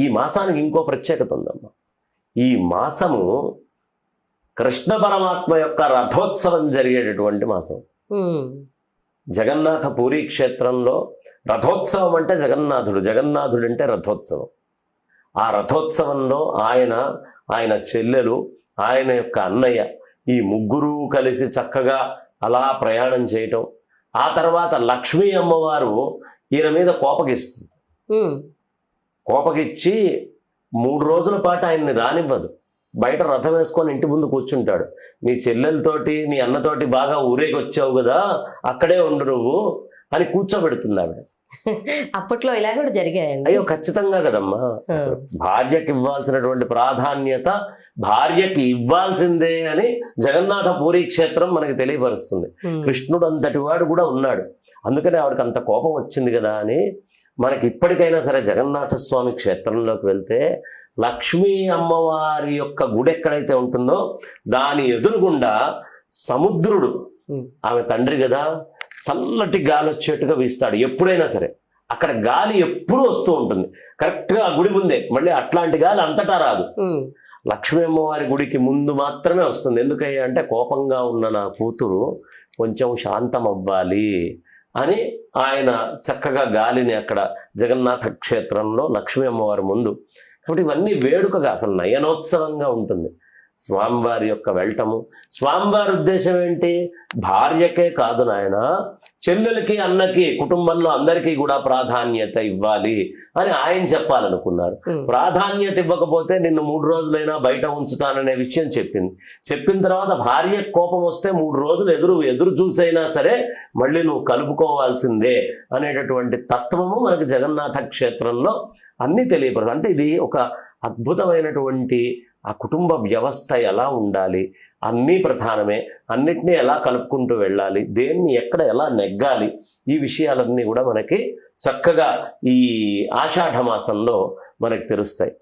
ఈ మాసానికి ఇంకో ప్రత్యేకత ఉందమ్మా. ఈ మాసము కృష్ణ పరమాత్మ యొక్క రథోత్సవం జరిగేటటువంటి మాసం. జగన్నాథ పూరీ క్షేత్రంలో రథోత్సవం అంటే జగన్నాథుడు అంటే రథోత్సవం. ఆ రథోత్సవంలో ఆయన చెల్లెలు, ఆయన యొక్క అన్నయ్య, ఈ ముగ్గురు కలిసి చక్కగా అలా ప్రయాణం చేయటం. ఆ తర్వాత లక్ష్మీ అమ్మవారు ఈయన మీద కోపగిస్తుంది. కోపగిచ్చి 3 రోజుల పాటు ఆయన్ని రానివ్వదు. బయట రథం వేసుకొని ఇంటి ముందు కూర్చుంటాడు. నీ చెల్లెలతోటి నీ అన్నతోటి బాగా ఊరేగి వచ్చావు కదా, అక్కడే ఉండు నువ్వు అని కూర్చోబెడుతుంది ఆవిడ. అప్పట్లో ఇలా కూడా జరిగాయండి. అయ్యో ఖచ్చితంగా కదమ్మా. భార్యకి ఇవ్వాల్సినటువంటి ప్రాధాన్యత భార్యకి ఇవ్వాల్సిందే అని జగన్నాథ పూరీ క్షేత్రం మనకి తెలియపరుస్తుంది. కృష్ణుడు అంతటి వాడు కూడా ఉన్నాడు, అందుకని ఆవిడకి అంత కోపం వచ్చింది కదా అని. మనకి ఇప్పటికైనా సరే జగన్నాథ స్వామి క్షేత్రంలోకి వెళ్తే లక్ష్మీ అమ్మవారి యొక్క గుడి ఎక్కడైతే ఉంటుందో దాని ఎదురుగుండా సముద్రుడు, ఆమె తండ్రి కదా, చల్లటి గాలి వచ్చేట్టుగా వీస్తాడు ఎప్పుడైనా సరే. అక్కడ గాలి ఎప్పుడూ వస్తూ ఉంటుంది కరెక్ట్గా ఆ గుడి ముందే. మళ్ళీ అట్లాంటి గాలి అంతటా రాదు, లక్ష్మీ అమ్మవారి గుడికి ముందు మాత్రమే వస్తుంది. ఎందుకయ్యా అంటే కోపంగా ఉన్న నా కూతురు కొంచెం శాంతం అవ్వాలి అని ఆయన చక్కగా గాలిని అక్కడ జగన్నాథ క్షేత్రంలో లక్ష్మీ అమ్మవారి ముందు. కాబట్టి ఇవన్నీ వేడుకగా అసలు నయనోత్సవంగా ఉంటుంది స్వామివారి యొక్క వెళ్ళటము. స్వామివారి ఉద్దేశం ఏంటి? భార్యకే కాదు నాయన, చెల్లెలకి, అన్నకి, కుటుంబంలో అందరికీ కూడా ప్రాధాన్యత ఇవ్వాలి అని ఆయన చెప్పాలనుకున్నారు. ప్రాధాన్యత ఇవ్వకపోతే నిన్ను 3 రోజులైనా బయట ఉంచుతాననే విషయం చెప్పిన తర్వాత భార్య కోపం వస్తే 3 రోజులు ఎదురు చూసైనా సరే మళ్ళీ నువ్వు కలుపుకోవాల్సిందే అనేటటువంటి తత్వము మనకి జగన్నాథ క్షేత్రంలో అన్నీ తెలియపడదు. అంటే ఇది ఒక అద్భుతమైనటువంటి ఆ కుటుంబ వ్యవస్థ ఎలా ఉండాలి, అన్నీ ప్రధానమే, అన్నిటినీ ఎలా కలుపుకుంటూ వెళ్ళాలి, దేన్ని ఎక్కడ ఎలా నెగ్గాలి, ఈ విషయాలన్నీ కూడా మనకి చక్కగా ఈ ఆషాఢ మాసంలో మనకి తెలుస్తాయి.